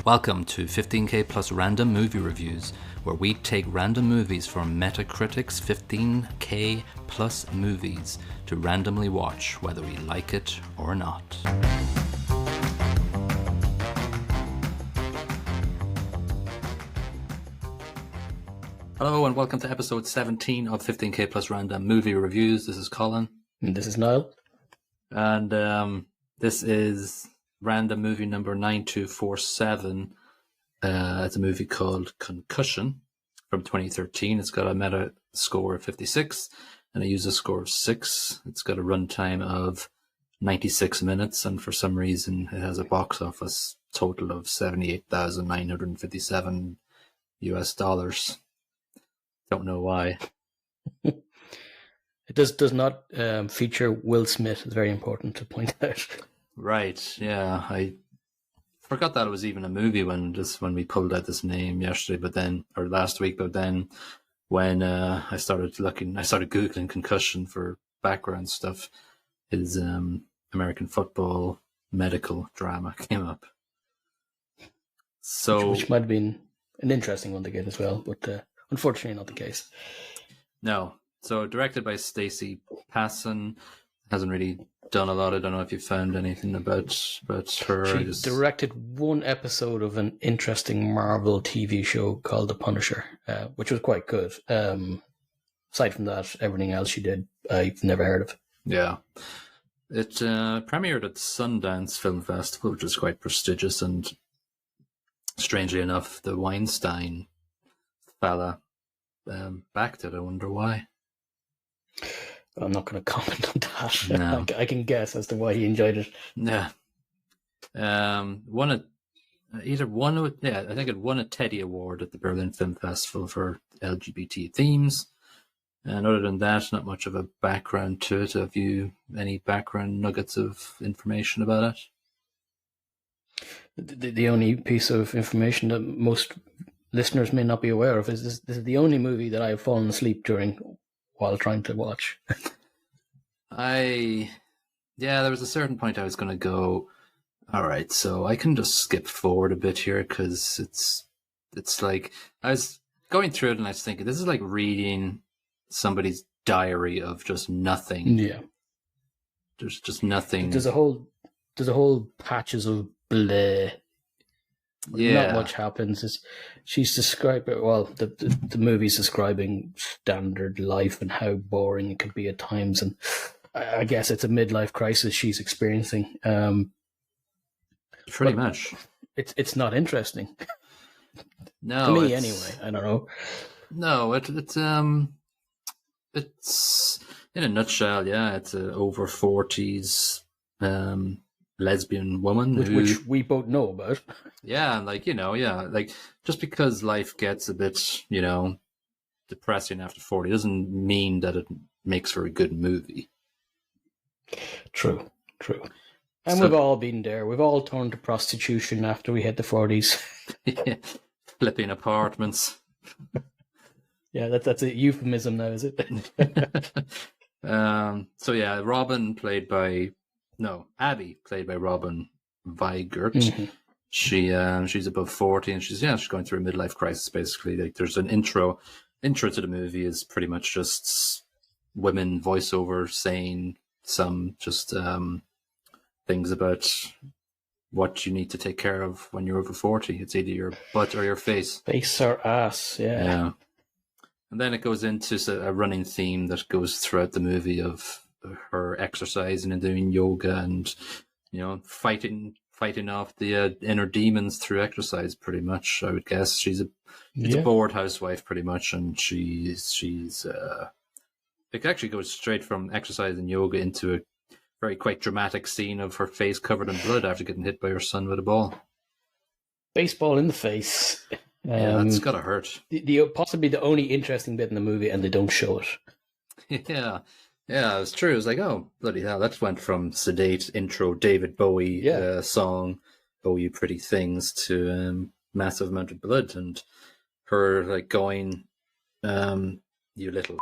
Welcome to 15K Plus Random Movie Reviews, where we take random movies from Metacritic's 15K Plus movies to randomly watch, whether we like it or not. Hello and welcome to episode 17 of 15K Plus Random Movie Reviews. This is Colin. And this is Niall. And this is random movie number 9247. It's a movie called Concussion from 2013. It's got a meta score of 56 and a user score of 6. It's got a runtime of 96 minutes, and for some reason it has a box office total of $78,957 US. Don't know why. It does not feature Will Smith. It's very important to point out. Right, yeah. I forgot that it was even a movie when we pulled out this name yesterday, or last week, but then when I started Googling Concussion for background stuff, his American football medical drama came up. So which might have been an interesting one to get as well, but unfortunately not the case. No. So directed by Stacey Passon. Hasn't really done a lot. I don't know if you found anything about her. She directed one episode of an interesting Marvel TV show called The Punisher, which was quite good. Aside from that, everything else she did, I've never heard of. Yeah. It premiered at Sundance Film Festival, which is quite prestigious, and strangely enough, the Weinstein fella backed it. I wonder why. I'm not going to comment on that. No. I can guess as to why he enjoyed it. Yeah. I think it won a Teddy Award at the Berlin Film Festival for LGBT themes. And other than that, not much of a background to it. Have you any background nuggets of information about it? The only piece of information that most listeners may not be aware of is this is the only movie that I've fallen asleep during while trying to watch. There was a certain point I was going to go, all right, so I can just skip forward a bit here, because it's like, I was going through it and I was thinking, this is like reading somebody's diary of just nothing. Yeah. There's just nothing. There's a whole patches of bleh. Yeah. Not much happens. She's describing, the movie's describing standard life and how boring it can be at times, and I guess it's a midlife crisis she's experiencing. Pretty much. It's not interesting. No, to me anyway. I don't know. No, it's in a nutshell. Yeah, it's a over 40s lesbian woman which we both know about. Yeah, just because life gets a bit, depressing after 40 doesn't mean that it makes for a good movie. True. And we've all been there. We've all turned to prostitution after we hit the 40s. Yeah, flipping apartments. Yeah, that's a euphemism now, is it? Abby, played by Robin Weigert. Mm-hmm. She's above 40, and she's going through a midlife crisis, basically. Like, there's an intro to the movie is pretty much just women voiceover saying some just things about what you need to take care of when you're over 40. It's either your butt or your face. Face or ass, yeah. And then it goes into a running theme that goes throughout the movie of her exercising and doing yoga and, fighting off the inner demons through exercise, pretty much, I would guess. She's a bored housewife, pretty much, and she's it actually goes straight from exercise and yoga into a very quite dramatic scene of her face covered in blood after getting hit by her son with a ball. Baseball in the face. Yeah, that's gotta hurt. Possibly the only interesting bit in the movie, and they don't show it. Yeah, it's true. It was like, oh, bloody hell, that went from sedate intro David Bowie song, "Oh You Pretty Things," to massive amount of blood, and her like going, "You little,"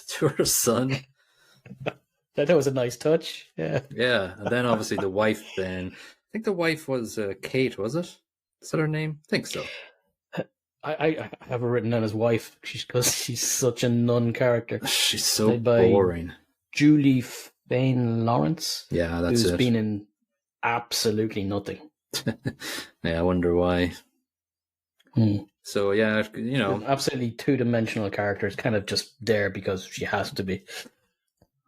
to her son. That was a nice touch. Yeah. Yeah, and then obviously the wife. Then I think the wife was Kate, was it? Is that her name? I think so. I have her written down as wife because she's such a nun character. She's so Played by boring. Julie Fane Lawrence. Yeah, that's who's it. been in absolutely nothing. Yeah, I wonder why. So yeah, you know, absolutely two-dimensional characters, kind of just there because she has to be.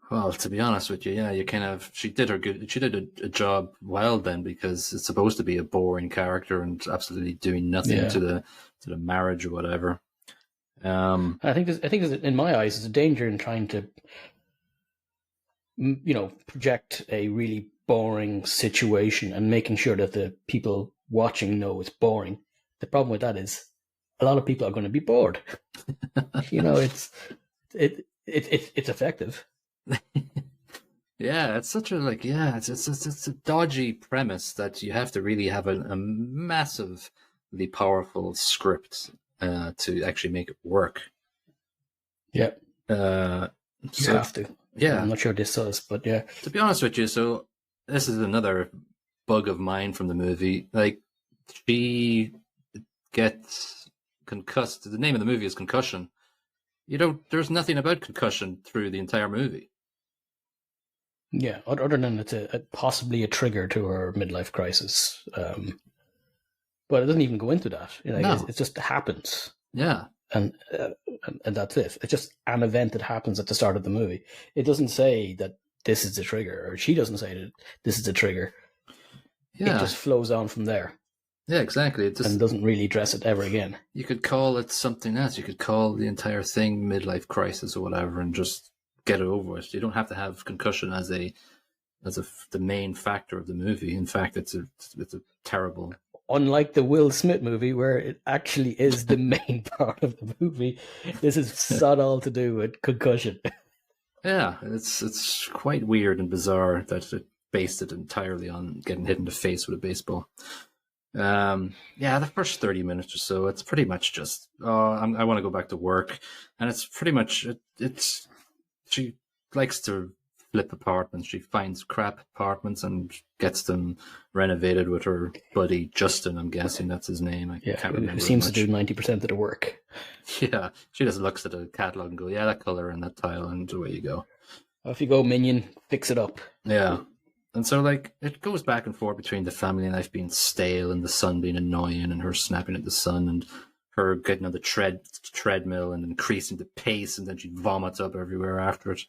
Well, to be honest with you, yeah, you kind of she did a job well then, because it's supposed to be a boring character and absolutely doing nothing to the marriage or whatever. I think in my eyes, there's a danger in trying to, project a really boring situation and making sure that the people watching know it's boring. The problem with that is a lot of people are going to be bored. It's effective. Yeah, it's such a it's a dodgy premise that you have to really have a massively powerful script to actually make it work. Yeah. You have to. Yeah. I'm not sure this does, but yeah. To be honest with you, so this is another bug of mine from the movie. Like, she gets concussed. The name of the movie is Concussion. There's nothing about concussion through the entire movie. Yeah, other than it's possibly a trigger to her midlife crisis. But it doesn't even go into that. No. It just happens. Yeah. And that's it. It's just an event that happens at the start of the movie. It doesn't say that this is the trigger, or she doesn't say that this is the trigger. Yeah. It just flows on from there. Yeah, exactly. And doesn't really address it ever again. You could call it something else. You could call the entire thing midlife crisis or whatever, and just get it over with. You don't have to have concussion as the main factor of the movie. In fact, it's a terrible. Unlike the Will Smith movie, where it actually is the main part of the movie, this is sod all to do with concussion. Yeah, it's quite weird and bizarre that it based it entirely on getting hit in the face with a baseball. The first 30 minutes or so, it's pretty much just, I want to go back to work, and it's pretty much it's she likes to flip apartments. She finds crap apartments and gets them renovated with her buddy Justin. I'm guessing that's his name. I can't remember. Who seems to do 90% of the work. Yeah, she just looks at a catalog and go, "Yeah, that color and that tile," and away you go. Off you go, minion. Fix it up. Yeah. And so, it goes back and forth between the family life being stale and the son being annoying and her snapping at the son and her getting on the treadmill and increasing the pace, and then she vomits up everywhere after it.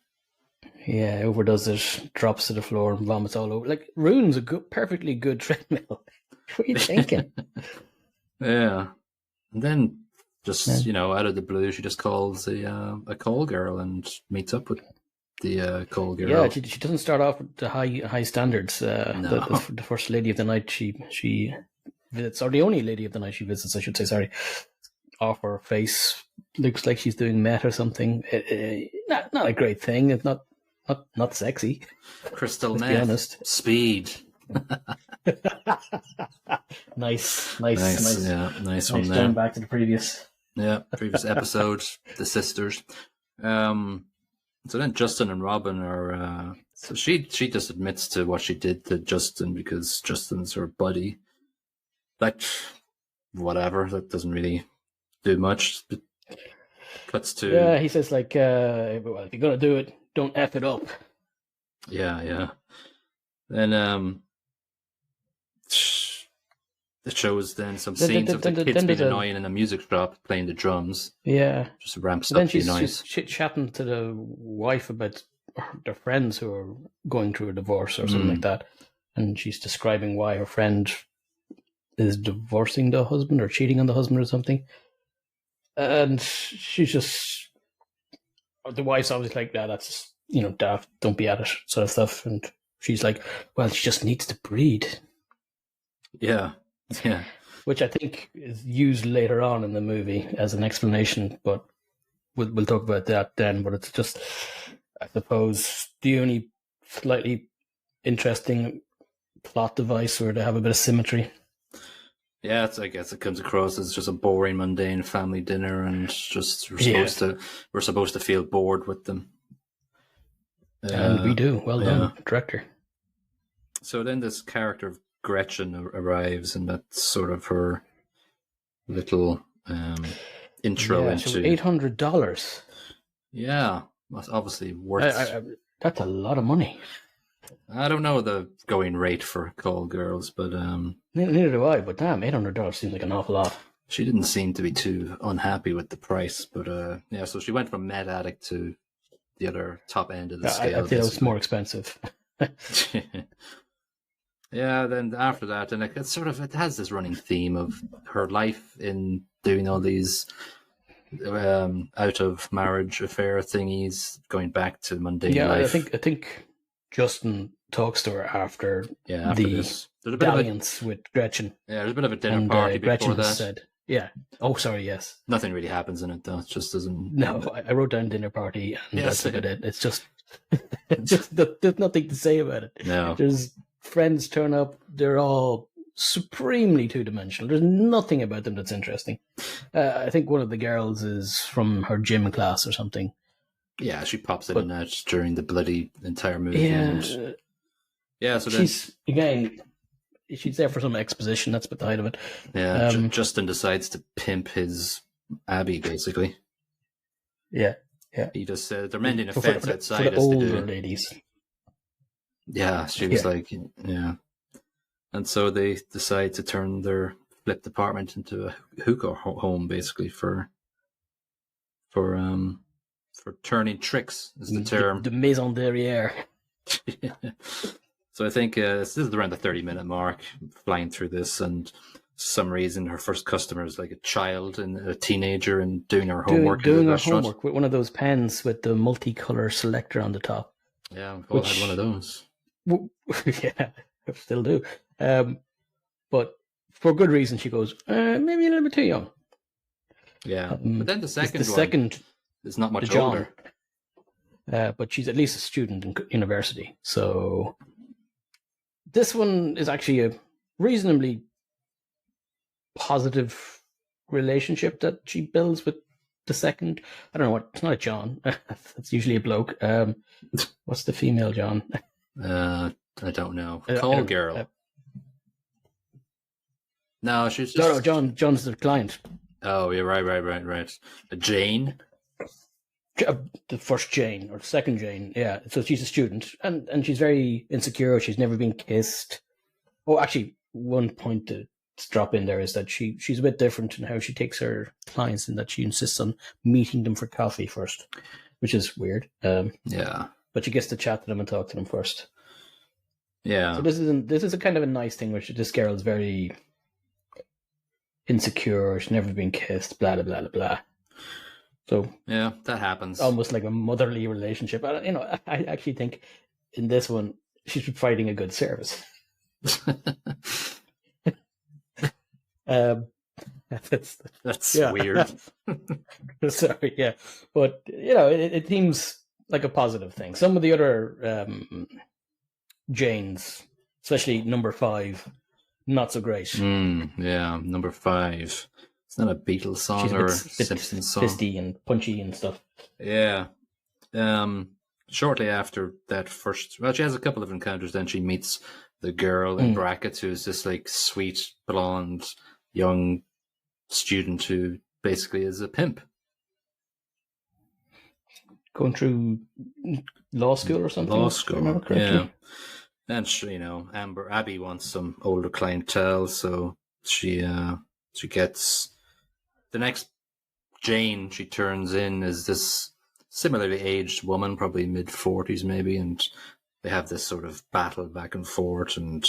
Yeah, overdoes it, drops to the floor and vomits all over. Ruins a perfectly good treadmill. What are you thinking? Yeah. And then, just, out of the blue, she just calls a call girl and meets up with the call girl. Yeah, she doesn't start off with the high standards. No. The first lady of the night she visits, or the only lady of the night she visits, I should say, sorry, off her face looks like she's doing meth or something. Not a great thing. It's not sexy. Crystal meth. Be honest. Speed. Nice. Yeah, nice one there. Going back to the previous episode, the sisters. So then Justin and Robin are. So she just admits to what she did to Justin because Justin's her buddy. Whatever. That doesn't really do much. But cuts to. Yeah, he says well, if you're gonna do it, don't F it up. Yeah. Then it shows then some scenes of the kids being annoying in a music shop playing the drums. Yeah. Just ramps up the noise. She's chit-chatting to the wife about their friends who are going through a divorce or something like that. And she's describing why her friend is divorcing the husband or cheating on the husband or something. And she's just... The wife's always like, that's, daft, don't be at it, sort of stuff. And she's like, well, she just needs to breed. Yeah. Which I think is used later on in the movie as an explanation, but we'll talk about that then. But it's just, I suppose, the only slightly interesting plot device where they have a bit of symmetry. Yeah, I guess it comes across as just a boring, mundane family dinner, and just we're supposed to feel bored with them. And we do. Well done, director. So then this character of Gretchen arrives, and that's sort of her little intro Yeah, so into. $800. Yeah, that's obviously worth. That's a lot of money. I don't know the going rate for call girls, but Neither do I, but damn, $800 seems like an awful lot. she didn't seem to be too unhappy with the price. But yeah, so she went from Med Addict to the other top end of the scale. I'd say it was more expensive. Yeah, then after that, and it has this running theme of her life in doing all these out of marriage affair thingies, going back to mundane life. I think Justin talks to her after after the this. There's a bit dalliance with Gretchen. Yeah, there's a bit of a dinner And party Gretchen before that. has said, yeah. Oh, sorry, yes. Nothing really happens in it, though. It just doesn't. No, I wrote down dinner party, and Yes. that's about it. It's just, there's nothing to say about it. No. There's friends turn up. They're all supremely two-dimensional. There's nothing about them that's interesting. I think one of the girls is from her gym class or something. Yeah, she pops in and out during the bloody entire movie. Yeah. So then she's there for some exposition. That's about the height of it. Yeah, Justin decides to pimp his Abby, basically. Yeah. He just said they're mending a fence outside. For the older ladies. Yeah, she was like, yeah. And so they decide to turn their flipped apartment into a hookah home, basically, for turning tricks, is the term. The maison derrière. So I think this is around the 30-minute mark, flying through this, and for some reason her first customer is like a child and a teenager and doing her homework. Doing her homework with one of those pens with the multicolor selector on the top. Yeah, we've all had one of those. Yeah, I still do. But for good reason, she goes, maybe a little bit too young. Yeah, but then the second is not much John, older. but she's at least a student in university. So this one is actually a reasonably positive relationship that she builds with the second. I don't know what. It's not a John. It's usually a bloke. What's the female John? I don't know. Call girl. No, she's just... No, John's the client. Oh, yeah, right. Jane? The first Jane, or the second Jane, yeah. So she's a student, and she's very insecure. She's never been kissed. Oh, actually, one point to drop in there is that she's a bit different in how she takes her clients, in that she insists on meeting them for coffee first, which is weird. Yeah. But she gets to chat to them and talk to them first. Yeah. So this is a kind of a nice thing, which this girl is very insecure. She's never been kissed. Blah blah blah blah. So yeah, that happens. Almost like a motherly relationship. I actually think in this one she's providing a good service. That's weird. Sorry, yeah, but it seems like a positive thing. Some of the other Janes, especially number 5, not so great. Yeah, number 5. It's not a Beatles song or a Simpsons song. Fisty and punchy and stuff. Yeah. Shortly after that first, she has a couple of encounters. Then she meets the girl in brackets, who's this like sweet blonde young student who basically is a pimp. Going through law school or something. Law school, yeah. And she, Abby wants some older clientele, so she gets the next Jane she turns in is this similarly aged woman, probably mid-40s maybe, and they have this sort of battle back and forth, and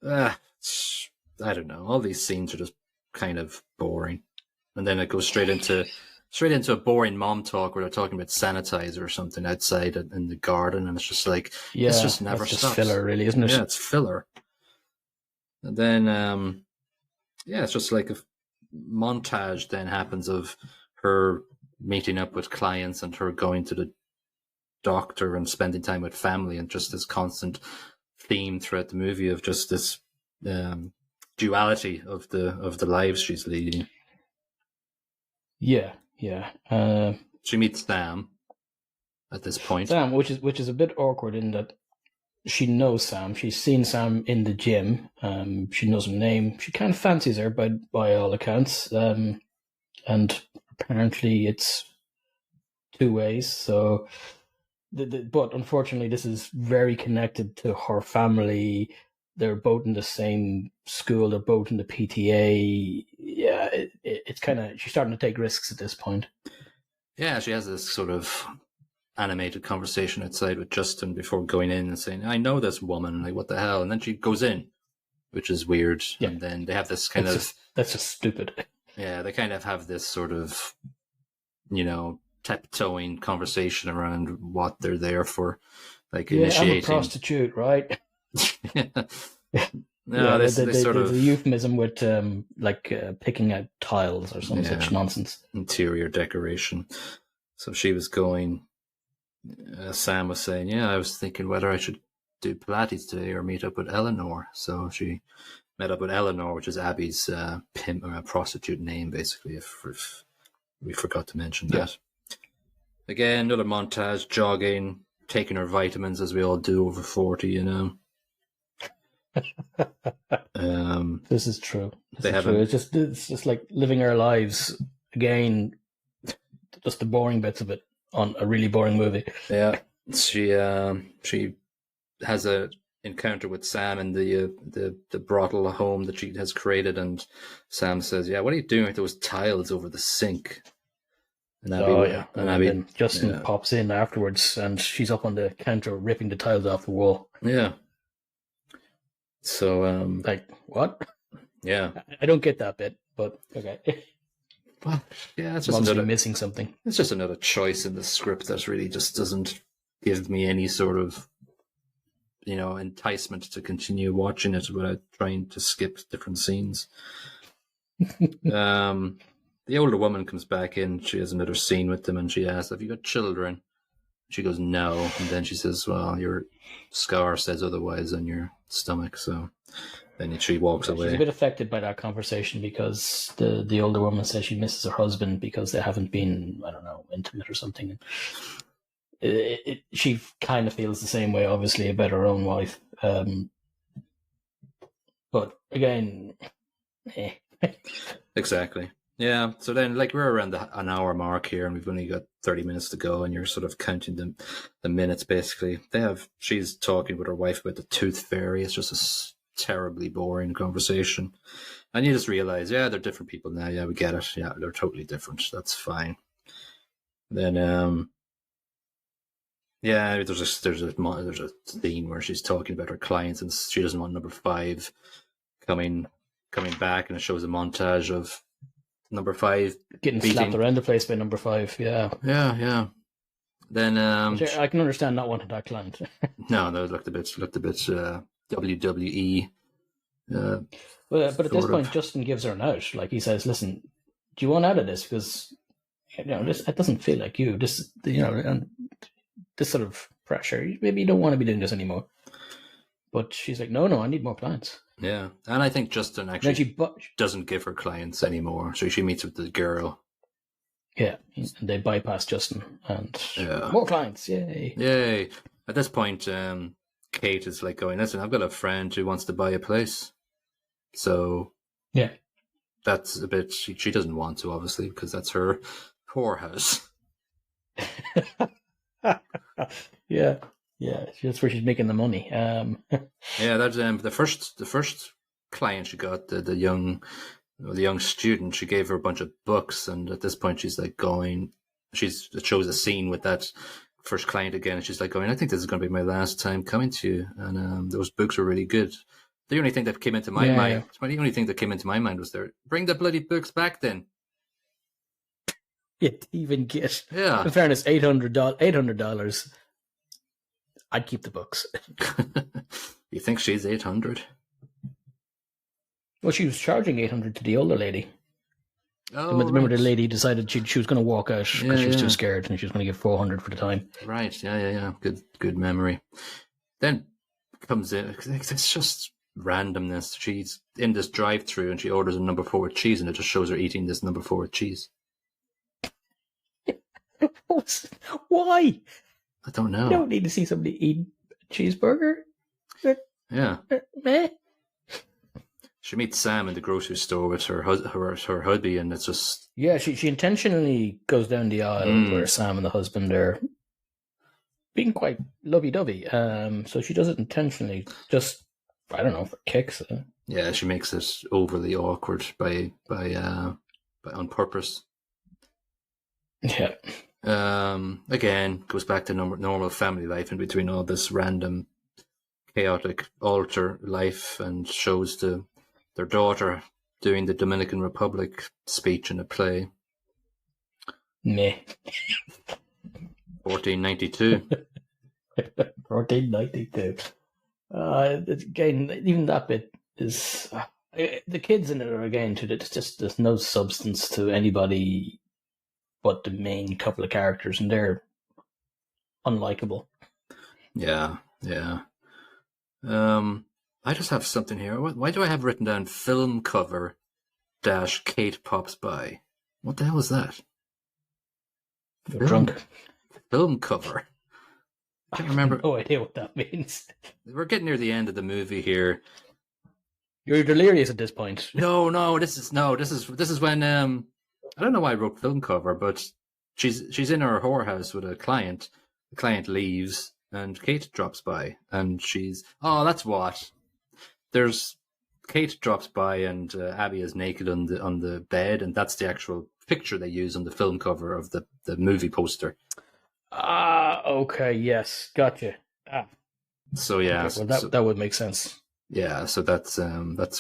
I don't know. All these scenes are just kind of boring, and then it goes straight into a boring mom talk where they're talking about sanitizer or something outside in the garden, and it's just like it's just never stops. Just filler, really, isn't it? Yeah, it's filler. And then it's just like a montage then happens of her meeting up with clients and her going to the doctor and spending time with family, and just this constant theme throughout the movie of just this duality of the lives she's leading. Yeah. She meets Sam at this point. Sam, which is a bit awkward in that she knows Sam. She's seen Sam in the gym. She knows her name. She kind of fancies her by all accounts. And apparently it's two ways. So, but unfortunately, this is very connected to her family. They're both in the same school. They're both in the PTA. Yeah, it's kind of, she's starting to take risks at this point. Yeah, she has this sort of animated conversation outside with Justin before going in and saying, I know this woman, like, what the hell? And then she goes in, which is weird. Yeah. And then they have this kind of... that's just stupid. Yeah, they kind of have this sort of, tiptoeing conversation around what they're there for, like initiating. I'm a prostitute, right? No, there's a euphemism with picking out tiles or some such nonsense. Interior decoration. So she was going... Sam was saying, I was thinking whether I should do Pilates today or meet up with Eleanor. So she met up with Eleanor, which is Abby's prostitute name, basically, if we forgot to mention that. Again, another montage, jogging, taking her vitamins as we all do over 40, This is true. It's just like living our lives again, just the boring bits of it on a really boring movie. Yeah, she has a encounter with Sam in the brothel home that she has created, and Sam says, what are you doing with those tiles over the sink? And Abby, and then Justin pops in afterwards, and she's up on the counter ripping the tiles off the wall. Yeah. So, what? Yeah. I don't get that bit, but okay. Well, yeah, it's just missing something. It's just another choice in the script that really just doesn't give me any sort of, enticement to continue watching it without trying to skip different scenes. The older woman comes back in. She has another scene with them, and she asks, "Have you got children?" She goes, "No," and then she says, "Well, your scar says otherwise on your stomach." So then she walks away. She's a bit affected by that conversation because the older woman says she misses her husband because they haven't been, I don't know, intimate or something. She kind of feels the same way, obviously, about her own wife. But again, Exactly. Yeah. So then, we're around an hour mark here, and we've only got 30 minutes to go, and you're sort of counting the minutes, basically. She's talking with her wife about the tooth fairy. It's just a terribly boring conversation. And you just realize, they're different people now. Yeah, we get it. Yeah, they're totally different. That's fine. Then, there's a scene where she's talking about her clients, and she doesn't want number 5 coming back, and it shows a montage of number 5 getting slapped around the place by number 5. Yeah. Then I can understand not wanting that client. No, it looked a bit WWE. But at this point, Justin gives her an out. Like, he says, "Listen, do you want out of this? Because it doesn't feel like you. This and this sort of pressure. Maybe you don't want to be doing this anymore." But she's like, "No, I need more clients." Yeah, and I think Justin actually doesn't give her clients anymore. So she meets with the girl. Yeah, and they bypass Justin, and more clients. Yay! At this point, Kate is going, "Listen, I've got a friend who wants to buy a place." So that's a bit. She doesn't want to, obviously, because that's her whorehouse. Yeah, that's where she's making the money. That's the first client she got, the young student. She gave her a bunch of books, and at this point she's it shows a scene with that first client again, and she's going, "I think this is going to be my last time coming to you," and those books were really good. The only thing that came into my mind, the only thing that came into my mind was bring the bloody books back then. Even get, in fairness, $800. I'd keep the books. You think she's 800? Well, she was charging 800 to the older lady. Oh, remember the lady decided she was going to walk out because she was too scared, and she was going to give 400 for the time. Right. Yeah. Good memory. Then comes in. It's just randomness. She's in this drive-through, and she orders a number 4 with cheese, and it just shows her eating this number 4 with cheese. Why? I don't know. You don't need to see somebody eat a cheeseburger. Yeah. Meh. She meets Sam in the grocery store with her hubby, and it's just... Yeah, she intentionally goes down the aisle where Sam and the husband are being quite lovey-dovey. So she does it intentionally, just, I don't know, for kicks. Yeah, she makes it overly awkward by on purpose. Yeah. Again, goes back to normal family life in between all this random, chaotic altar life, and shows their daughter doing the Dominican Republic speech in a play. Meh. 1492. 1492. Again, even that bit is... the kids in it are, again, there's no substance to anybody but the main couple of characters, and they're unlikable. Yeah. I just have something here. Why do I have written down film cover - Kate pops by? What the hell is that? You're drunk. Film cover. I can't remember. No idea what that means. We're getting near the end of the movie here. You're delirious at this point. No. This is when I don't know why I wrote film cover, but she's in her whorehouse with a client. The client leaves, and Kate drops by, and she's that's what. There's Kate drops by, and Abby is naked on the bed, and that's the actual picture they use on the film cover of the movie poster. Okay, yes, gotcha. So yeah, okay, well that would make sense. Yeah, so that's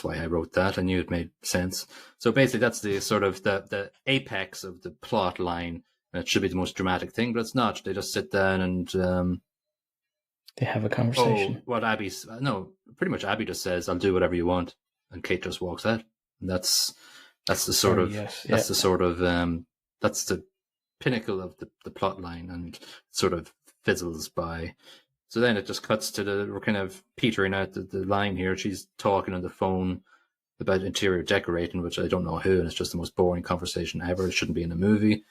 why I wrote that. I knew it made sense. So basically, that's the sort of the apex of the plot line. It should be the most dramatic thing, but it's not. They just sit down and they have a conversation. Pretty much Abby just says, "I'll do whatever you want," and Kate just walks out. And that's the sort of that's the pinnacle of the plot line, and sort of fizzles by. So then it just cuts to we're kind of petering out the line here. She's talking on the phone about interior decorating, which I don't know who, and it's just the most boring conversation ever. It shouldn't be in a movie.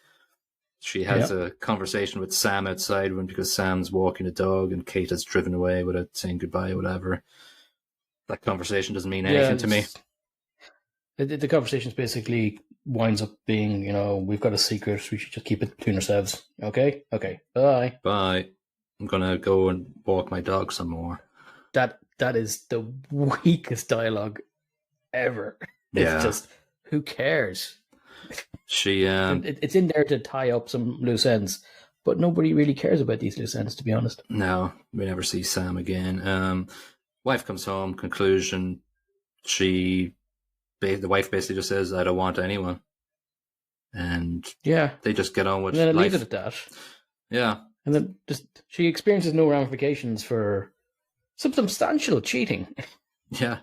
She has a conversation with Sam outside because Sam's walking a dog and Kate has driven away without saying goodbye or whatever. That conversation doesn't mean anything to me. The conversation basically winds up being, we've got a secret. We should just keep it between ourselves. Okay? Okay. Bye. Bye. I'm going to go and walk my dog some more. That is the weakest dialogue ever. It's just, who cares? She it's in there to tie up some loose ends, but nobody really cares about these loose ends, to be honest. No, we never see Sam again. Wife comes home. Conclusion: the wife basically just says, "I don't want anyone," and they just get on with life. And then life. Leave it at that. Yeah, and then she experiences no ramifications for some substantial cheating. Yeah.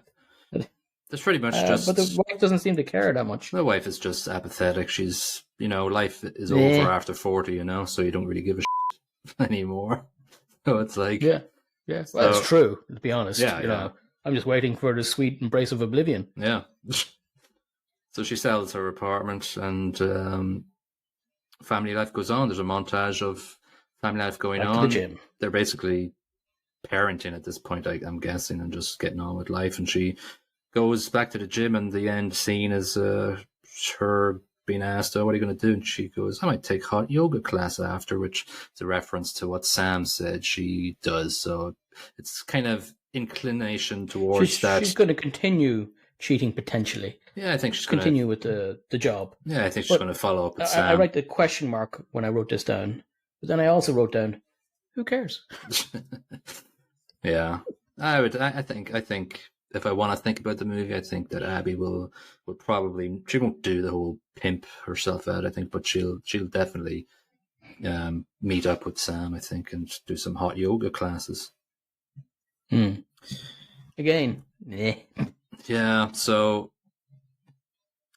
That's pretty much just... But the wife doesn't seem to care that much. The wife is just apathetic. She's, life is over after 40, so you don't really give a shit anymore. So it's like... Yeah. Well, that's true, to be honest. Yeah. I'm just waiting for the sweet embrace of oblivion. Yeah. So she sells her apartment, and family life goes on. There's a montage of family life going on. To the gym. They're basically parenting at this point, I'm guessing, and just getting on with life. And she goes back to the gym, and the end scene is her being asked, "Oh, what are you going to do?" And she goes, "I might take hot yoga class after," which is a reference to what Sam said she does. So it's kind of inclination towards that. She's going to continue cheating potentially. Yeah, I think she's going to continue with the job. Yeah, I think she's going to follow up with Sam. I write the question mark when I wrote this down, but then I also wrote down, "Who cares?" Yeah, I think. If I want to think about the movie, I think that Abby will probably, she won't do the whole pimp herself out, I think, but she'll definitely meet up with Sam, I think, and do some hot yoga classes. Again, yeah. So,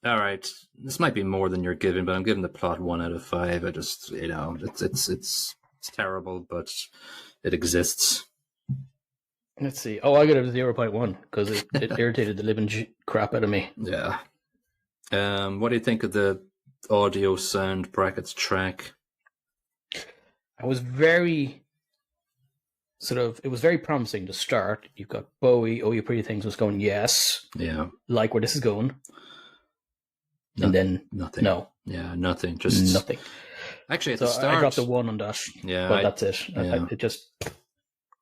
all right, this might be more than you're giving, but I'm giving the plot 1 out of 5. I just, it's terrible, but it exists. Let's see. Oh, I got it 0.1 because it irritated the living crap out of me. Yeah. What do you think of the audio sound brackets track? I was very sort of, it was very promising to start. You've got Bowie, Oh You Pretty Things was going, yes, Yeah. like where this is going. And then, nothing. no. Yeah, nothing. Just nothing. Actually, at So the start, I dropped a 1 on that. Yeah, but that's it. Yeah. It just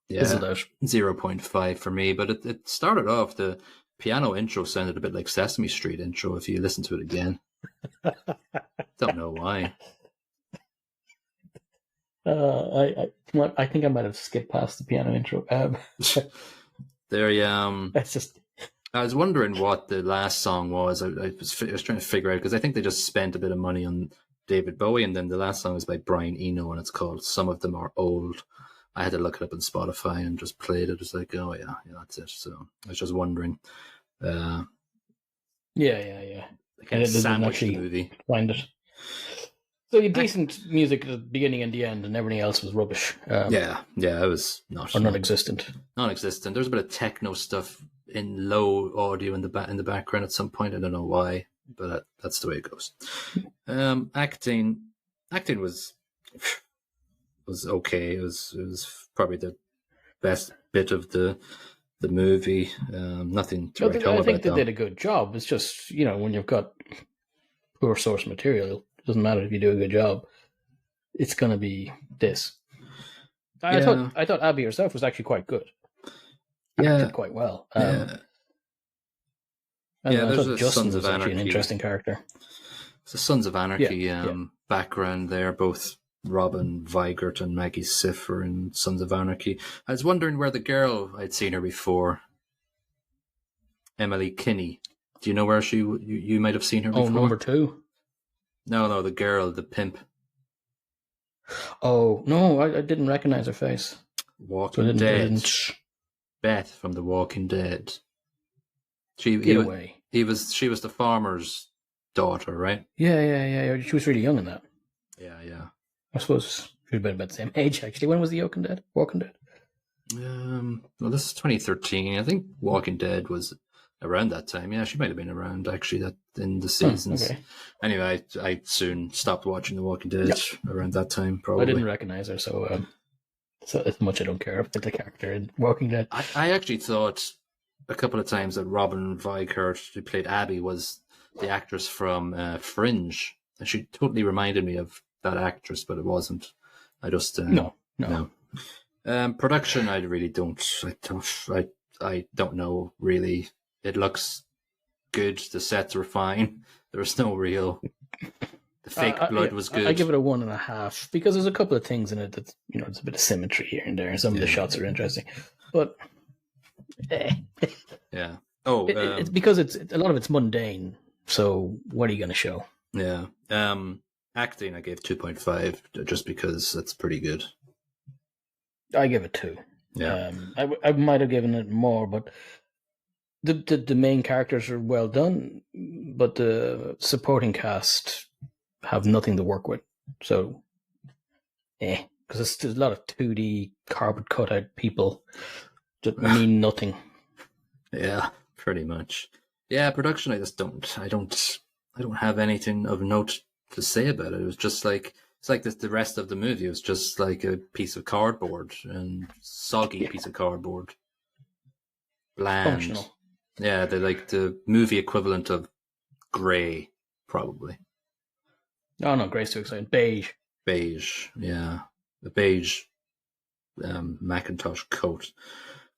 yeah, fizzled out. 0.5 for me. But it started off, the piano intro sounded a bit like Sesame Street intro if you listen to it again. Don't know why. I think I might have skipped past the piano intro. It's just. I was wondering what the last song was. I was trying to figure out, because I think they just spent a bit of money on David Bowie, and then the last song is by Brian Eno, and it's called "Some of Them Are Old." I had to look it up on Spotify and just played it. It was like, oh yeah, that's it. So I was just wondering. Yeah. I can't sandwich the movie. Find it. So you had decent music at the beginning and the end, and everything else was rubbish. Yeah, it was non-existent. Non-existent. There was a bit of techno stuff in low audio in the background at some point. I don't know why, but that's the way it goes. Acting was okay. It was probably the best bit of the movie. Nothing to write home about. I think they did a good job. It's just, when you've got poor source material, it doesn't matter if you do a good job. It's going to be this. I thought Abby herself was actually quite good. Acted quite well. There's a Justin Sons of was actually Anarchy. an interesting character. It's a Sons of Anarchy background there. Both Robin Weigert and Maggie Siffer in Sons of Anarchy. I was wondering where the girl, I'd seen her before, Emily Kinney. Do you know where you might have seen her before? Oh, number 2? No, the girl, the pimp. Oh, no, I didn't recognize her face. Walking Dead. Beth from The Walking Dead. She was the farmer's daughter, right? Yeah. She was really young in that. Yeah. I suppose she was about the same age, actually. When was The Walking Dead? Well, this is 2013. I think Walking Dead was around that time. Yeah, she might have been around, actually, that in the seasons. Okay. Anyway, I soon stopped watching The Walking Dead around that time, probably. I didn't recognize her, so as much I don't care about the character in Walking Dead. I actually thought a couple of times that Robin Weigert, who played Abby, was the actress from Fringe. And she totally reminded me of that actress, but it wasn't. I just no. Production, I really don't. I don't know really. It looks good. The sets were fine. There was no real. The fake blood was good. I give it a 1.5 because there's a couple of things in it that there's a bit of symmetry here and there. Some of the shots are interesting, but yeah. Oh, it's because it's a lot of it's mundane. So what are you going to show? Yeah. Acting, I gave 2.5 just because it's pretty good. I give it 2. Yeah. I might have given it more, but the main characters are well done, but the supporting cast have nothing to work with. So, because there's a lot of 2D cardboard cutout people that mean nothing. Yeah, pretty much. Yeah, production. I don't have anything of note to say about it. It was just like the rest of the movie. It was just like a piece of cardboard and soggy piece of cardboard. Bland. Functional. Yeah, they're like the movie equivalent of Grey, probably. Oh no, Grey's too exciting. Beige, yeah, the beige Macintosh coat.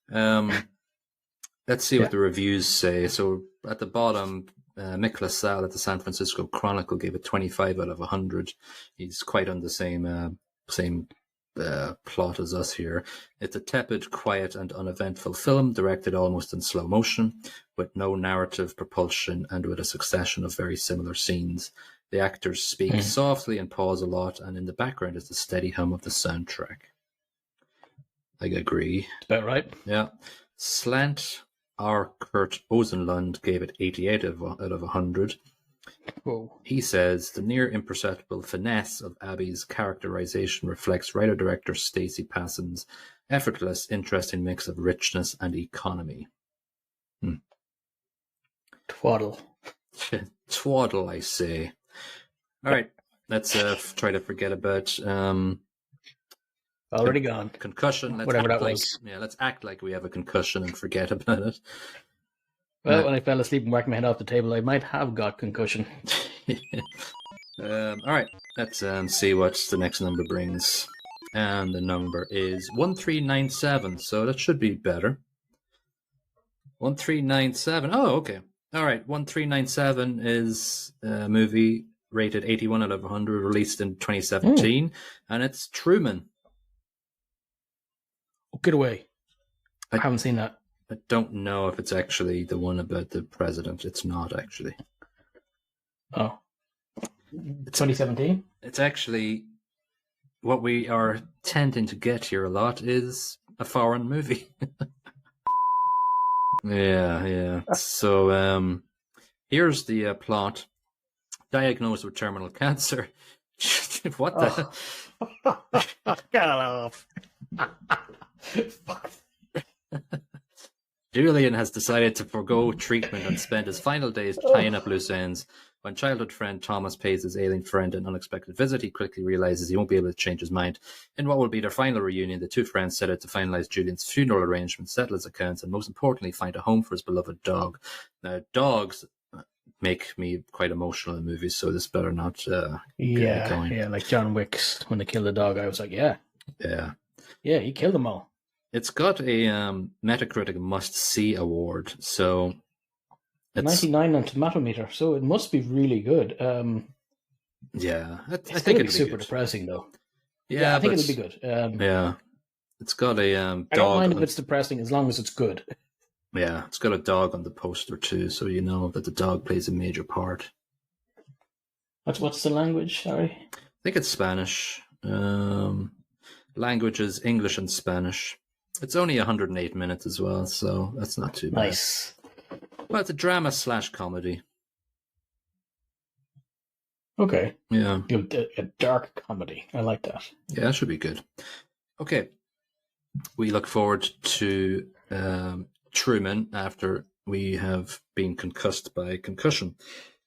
Let's see what the reviews say. So at the bottom, Mick LaSalle at the San Francisco Chronicle gave it 25 out of 100. He's quite on the same plot as us here. It's a tepid, quiet, and uneventful film directed almost in slow motion, with no narrative propulsion and with a succession of very similar scenes. The actors speak softly and pause a lot, and in the background is the steady hum of the soundtrack. I agree. About right. Yeah. Slant R. Kurt Ozenlund gave it 88 out of 100. Whoa. He says the near imperceptible finesse of Abby's characterization reflects writer-director Stacey Passan's effortless, interesting mix of richness and economy. Twaddle. Twaddle, I say. All right, let's try to forget about Already gone. Concussion. Whatever that was. Yeah, let's act like we have a concussion and forget about it. Well, when I fell asleep and whacked my head off the table, I might have got concussion. All right, let's see what the next number brings. And the number is 1397, so that should be better. 1397. Oh, okay. All right, 1397 is a movie rated 81 out of 100, released in 2017, and it's Truman. Oh, get away. I haven't seen that. I don't know if it's actually the one about the president. It's not, actually. Oh. 2017? It's actually... What we are tending to get here a lot is a foreign movie. Yeah. So here's the plot. Diagnosed with terminal cancer. What the? Get off. Julian has decided to forego treatment and spend his final days tying up loose ends. When childhood friend Thomas pays his ailing friend an unexpected visit, he quickly realizes he won't be able to change his mind. In what will be their final reunion, the two friends set out to finalize Julian's funeral arrangements, settle his accounts, and most importantly, find a home for his beloved dog. Now, dogs make me quite emotional in movies, so this better not get going. Yeah, like John Wick's when they killed the dog. I was like, yeah, he killed them all. It's got a Metacritic must-see award, so... It's 99 on Tomato Meter, so it must be really good. Yeah, I think it'll it'll be super good. Depressing, though. Yeah, I think it'll be good. Yeah, it's got a dog. I don't mind if it's depressing as long as it's good. Yeah, it's got a dog on the poster too, so you know that the dog plays a major part. What's the language? Sorry, I think it's Spanish. Language is English and Spanish. It's only 108 minutes as well, so that's not too bad. Nice. Well, it's a drama/comedy. Okay. Yeah. A dark comedy. I like that. Yeah, that should be good. Okay. We look forward to Truman after we have been concussed by Concussion.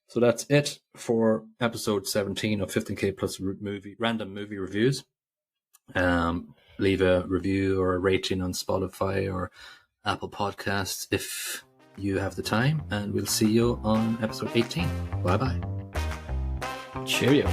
So that's it for episode 17 of 15K Plus Random Movie Reviews. Leave a review or a rating on Spotify or Apple Podcasts if you have the time, and we'll see you on episode 18. Bye-bye. Cheerio.